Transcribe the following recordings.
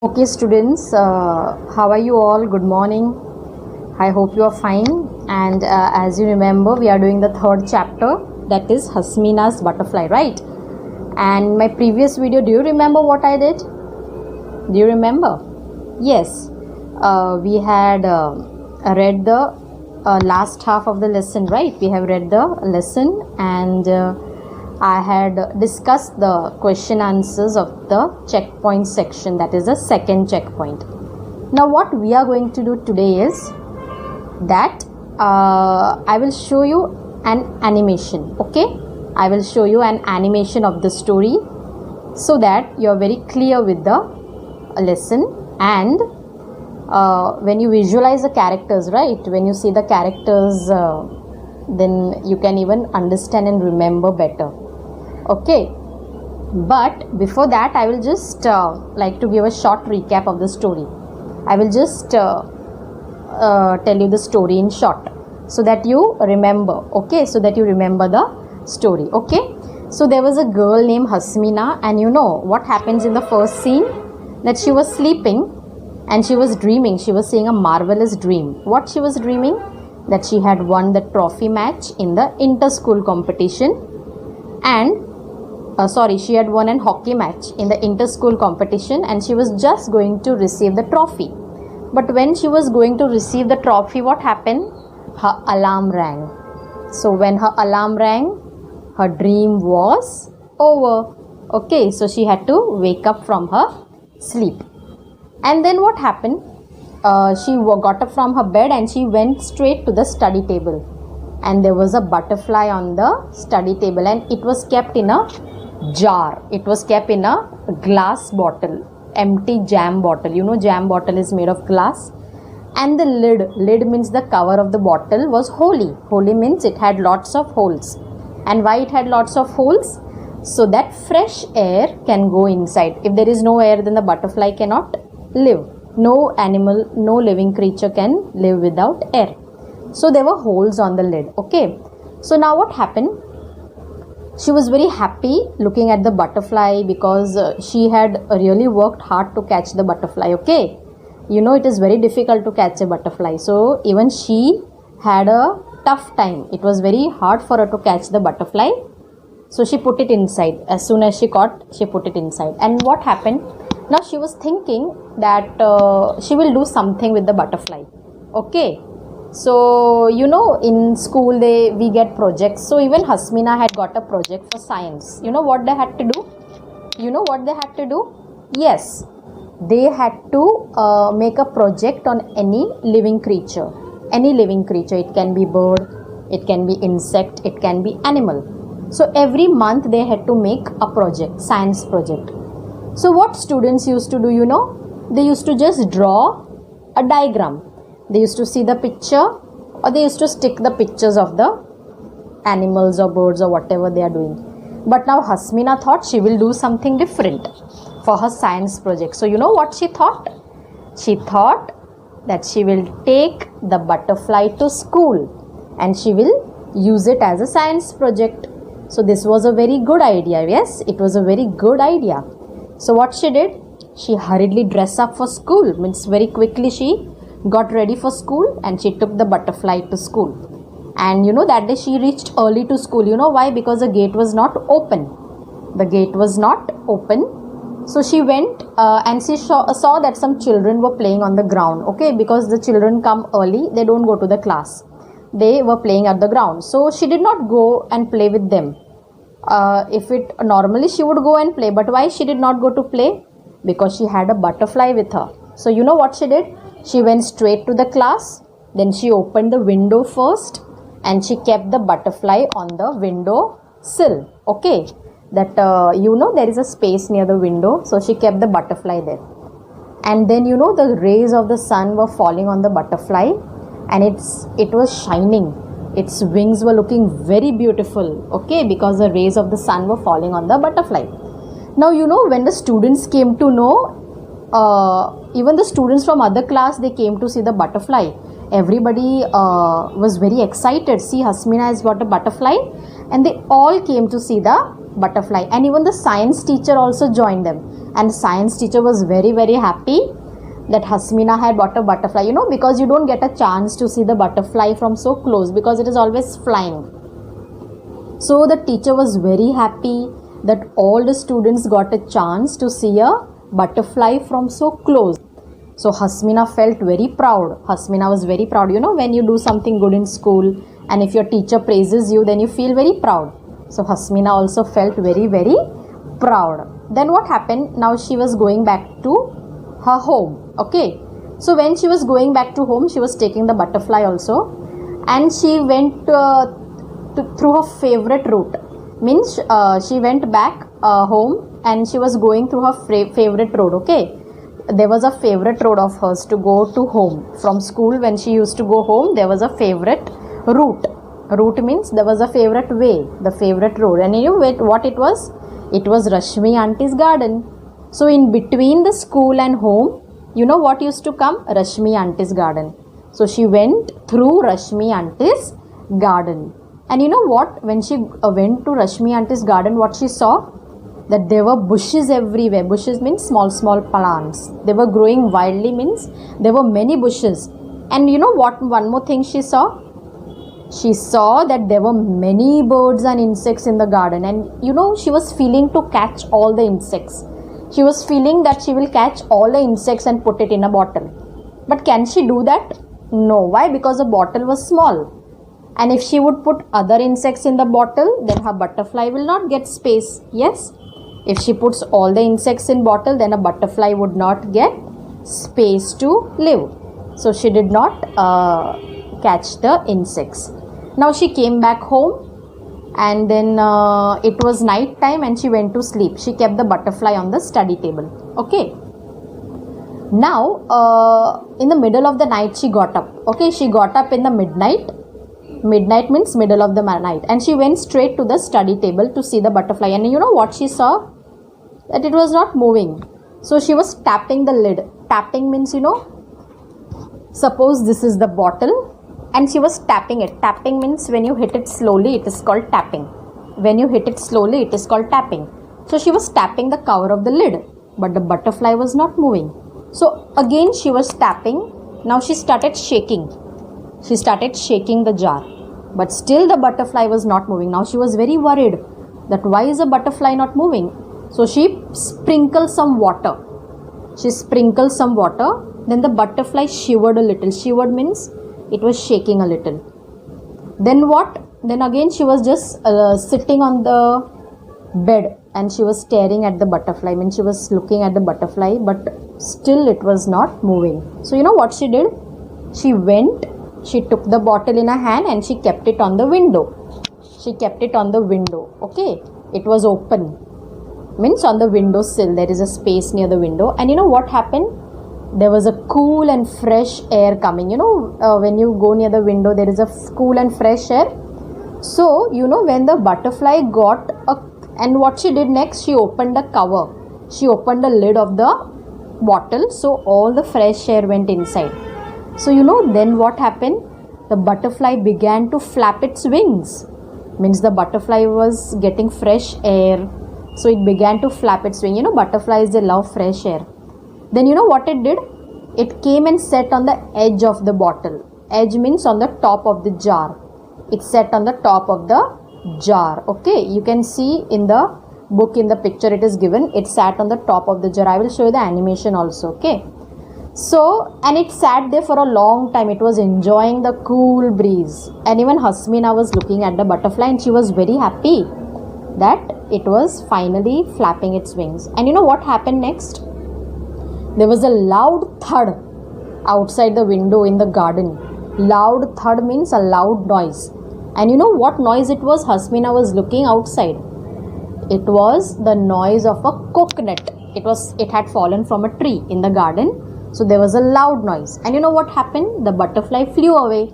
Okay, students, how are you all? Good morning. I hope you are fine. And as you remember, we are doing the third chapter, that is Hasmina's butterfly, right? And my previous video, do you remember what I did? Do you remember? Yes, we had read the last half of the lesson, right? We have read the lesson and I had discussed the question answers of the checkpoint section, that is the second checkpoint. Now what we are going to do today is that I will show you an animation, okay? I will show you an animation of the story so that you are very clear with the lesson. And when you visualize the characters, right, when you see the characters, then you can even understand and remember better. Okay, but before that I will just like to give a short recap of the story. I will just tell you the story in short so that you remember, okay, so that you remember the story, okay. So there was a girl named Hasmina, and you know what happens in the first scene, that she was sleeping and she was dreaming. She was seeing a marvelous dream. What she was dreaming? That she had won the trophy match in the inter-school competition, and she had won an hockey match in the inter-school competition, and she was just going to receive the trophy. But when she was going to receive the trophy, what happened? Her alarm rang. So when her alarm rang, her dream was over. Okay, so she had to wake up from her sleep. And then what happened? She got up from her bed and she went straight to the study table. And there was a butterfly on the study table, and it was kept in a jar. It was kept in a glass bottle, empty jam bottle. You know, jam bottle is made of glass. And the lid means the cover of the bottle was holy. Holy means it had lots of holes. And why it had lots of holes? So that fresh air can go inside. If there is no air, then the butterfly cannot live. No animal, no living creature can live without air. So there were holes on the lid, okay. So now what happened? She was very happy looking at the butterfly because she had really worked hard to catch the butterfly, okay. You know, it is very difficult to catch a butterfly. So even she had a tough time. It was very hard for her to catch the butterfly. So she put it inside. As soon as she caught, she put it inside. And what happened? Now she was thinking that she will do something with the butterfly, okay. So you know, in school we get projects. So even Hasmina had got a project for science. You know what they had to do? You know what they had to do? Yes, they had to make a project on any living creature. Any living creature. It can be bird, it can be insect, it can be animal. So every month they had to make a project, science project. So what students used to do, you know, they used to just draw a diagram. They used to see the picture, or they used to stick the pictures of the animals or birds or whatever they are doing. But now Hasmina thought she will do something different for her science project. So you know what she thought? She thought that she will take the butterfly to school and she will use it as a science project. So this was a very good idea. Yes, it was a very good idea. So what she did? She hurriedly dressed up for school. Means very quickly she got ready for school and she took the butterfly to school. And you know, that day she reached early to school. You know why? Because the gate was not open. The gate was not open. So she went and she saw that some children were playing on the ground. Okay, because the children come early, they don't go to the class. They were playing at the ground. So she did not go and play with them. If it normally she would go and play, but why she did not go to play? Because she had a butterfly with her. So you know what she did? She went straight to the class. Then she opened the window first and she kept the butterfly on the window sill. Okay, that you know, there is a space near the window. So she kept the butterfly there. And then you know, the rays of the sun were falling on the butterfly and it was shining. Its wings were looking very beautiful, okay, because the rays of the sun were falling on the butterfly. Now you know, when the students came to know, even the students from other class, they came to see the butterfly. Everybody was very excited. See, Hasmina has got a butterfly and they all came to see the butterfly, and even the science teacher also joined them. And the science teacher was very, very happy that Hasmina had bought a butterfly, you know, because you don't get a chance to see the butterfly from so close because it is always flying. So the teacher was very happy that all the students got a chance to see a butterfly from so close. So Hasmina felt very proud. Hasmina was very proud. You know, when you do something good in school and if your teacher praises you, then you feel very proud. So Hasmina also felt very, very proud. Then what happened? Now she was going back to her home. Okay. So when she was going back to home, she was taking the butterfly also, and she went through her favorite route. Means she went back home and she was going through her favorite road. Okay. There was a favorite road of hers to go to home. From school, when she used to go home, there was a favorite route. Route means there was a favorite way, the favorite road. And you know what it was? It was Rashmi auntie's garden. So in between the school and home, you know what used to come? Rashmi auntie's garden. So she went through Rashmi auntie's garden. And you know what? When she went to Rashmi auntie's garden, what she saw? That there were bushes everywhere. Bushes means small plants. They were growing wildly, means there were many bushes. And you know what? One more thing she saw? She saw that there were many birds and insects in the garden. And you know, she was feeling to catch all the insects. She was feeling that she will catch all the insects and put it in a bottle. But can she do that? No. Why? Because the bottle was small. And if she would put other insects in the bottle, then her butterfly will not get space. Yes? If she puts all the insects in bottle, then a butterfly would not get space to live. So she did not catch the insects. Now she came back home, and then it was night time and she went to sleep. She kept the butterfly on the study table. Okay. Now in the middle of the night she got up. Okay, she got up in the midnight. Midnight means middle of the night, and she went straight to the study table to see the butterfly. And you know what she saw? That it was not moving. So she was tapping the lid. Tapping means, you know, suppose this is the bottle and she was tapping it. Tapping means when you hit it slowly, it is called tapping. When you hit it slowly, it is called tapping. So she was tapping the cover of the lid, but the butterfly was not moving. So again she was tapping. Now she started shaking. She started shaking the jar, but still the butterfly was not moving. Now she was very worried that why is the butterfly not moving? So she sprinkled some water. She sprinkled some water. Then the butterfly shivered a little. Shivered means it was shaking a little. Then what? Then again she was just sitting on the bed and she was staring at the butterfly. I mean, she was looking at the butterfly, but still it was not moving. So you know what she did? She went, she took the bottle in her hand and she kept it on the window. She kept it on the window. Okay. It was open. Means on the windowsill, there is a space near the window. And you know what happened? There was a cool and fresh air coming. You know, when you go near the window, there is a cool and fresh air. So, you know, when the butterfly got and what she did next, she opened the cover. She opened the lid of the bottle. So, all the fresh air went inside. So, you know, then what happened? The butterfly began to flap its wings. Means the butterfly was getting fresh air. So it began to flap its wing. You know, butterflies, they love fresh air. Then you know what it did? It came and sat on the edge of the bottle. Edge means on the top of the jar. It sat on the top of the jar. Okay, you can see in the book, in the picture it is given, it sat on the top of the jar. I will show you the animation also. Okay. So, and it sat there for a long time. It was enjoying the cool breeze. And even Hasmina was looking at the butterfly and she was very happy that it was finally flapping its wings. And you know what happened next? There was a loud thud outside the window in the garden. Loud thud means a loud noise. And you know what noise it was? Hasmina was looking outside. It was the noise of a coconut. It had fallen from a tree in the garden. So there was a loud noise. And you know what happened? The butterfly flew away.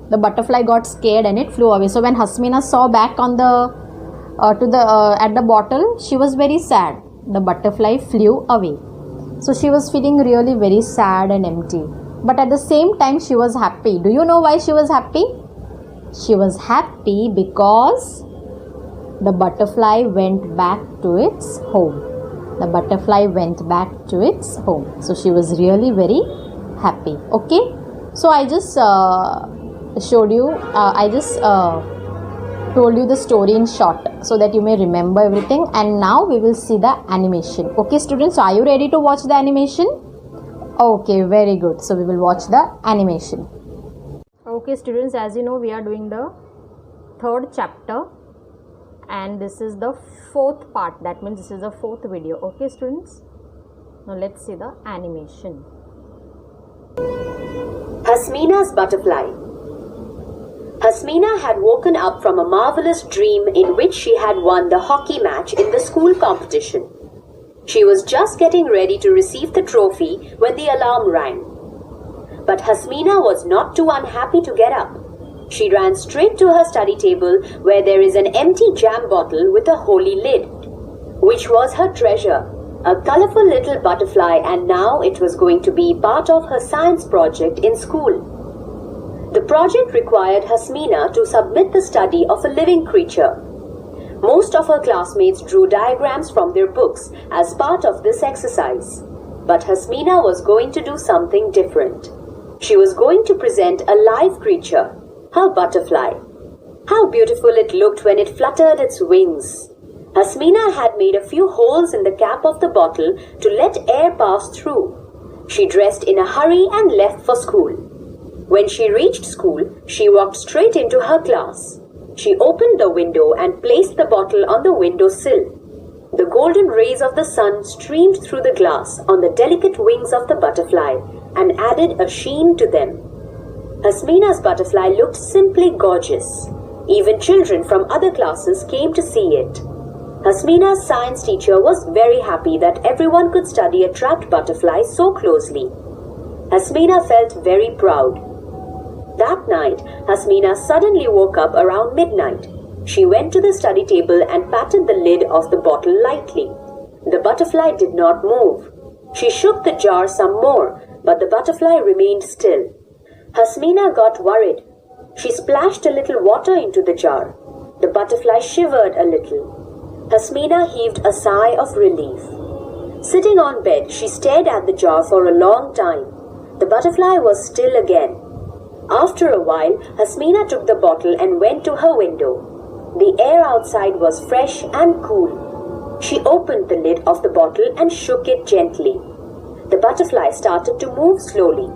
The butterfly got scared and it flew away. So when Hasmina saw back on the at the bottle, she was very sad. The butterfly flew away. So she was feeling really very sad and empty. But at the same time, she was happy. Do you know why she was happy? She was happy because The butterfly went back to its home. The butterfly went back to its home. So she was really very happy. Okay. So I just showed you, told you the story in short so that you may remember everything. And now we will see the animation. Okay students, are you ready to watch the animation? Okay, very good. So we will watch the animation. Okay students, as you know, we are doing the third chapter and this is the fourth part. That means this is the fourth video. Okay students, now let's see the animation. Hasmina's butterfly. Hasmina had woken up from a marvelous dream in which she had won the hockey match in the school competition. She was just getting ready to receive the trophy when the alarm rang. But Hasmina was not too unhappy to get up. She ran straight to her study table where there is an empty jam bottle with a holey lid, which was her treasure, a colorful little butterfly, and now it was going to be part of her science project in school. The project required Hasmina to submit the study of a living creature. Most of her classmates drew diagrams from their books as part of this exercise. But Hasmina was going to do something different. She was going to present a live creature, her butterfly. How beautiful it looked when it fluttered its wings. Hasmina had made a few holes in the cap of the bottle to let air pass through. She dressed in a hurry and left for school. When she reached school, she walked straight into her class. She opened the window and placed the bottle on the windowsill. The golden rays of the sun streamed through the glass on the delicate wings of the butterfly and added a sheen to them. Hasmina's butterfly looked simply gorgeous. Even children from other classes came to see it. Hasmina's science teacher was very happy that everyone could study a trapped butterfly so closely. Hasmina felt very proud. That night, Hasmina suddenly woke up around midnight. She went to the study table and patted the lid of the bottle lightly. The butterfly did not move. She shook the jar some more, but the butterfly remained still. Hasmina got worried. She splashed a little water into the jar. The butterfly shivered a little. Hasmina heaved a sigh of relief. Sitting on bed, she stared at the jar for a long time. The butterfly was still again. After a while, Hasmina took the bottle and went to her window. The air outside was fresh and cool. She opened the lid of the bottle and shook it gently. The butterfly started to move slowly.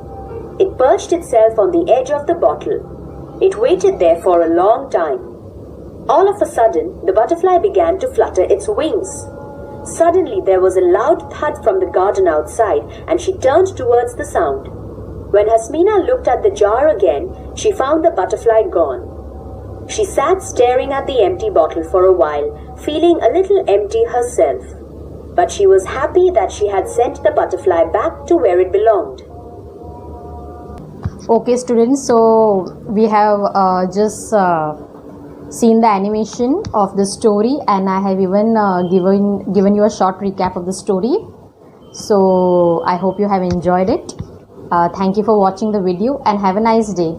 It perched itself on the edge of the bottle. It waited there for a long time. All of a sudden, the butterfly began to flutter its wings. Suddenly, there was a loud thud from the garden outside, and she turned towards the sound. When Hasmina looked at the jar again, she found the butterfly gone. She sat staring at the empty bottle for a while, feeling a little empty herself. But she was happy that she had sent the butterfly back to where it belonged. Okay students, so we have just seen the animation of the story, and I have even given you a short recap of the story. So I hope you have enjoyed it. Thank you for watching the video and have a nice day.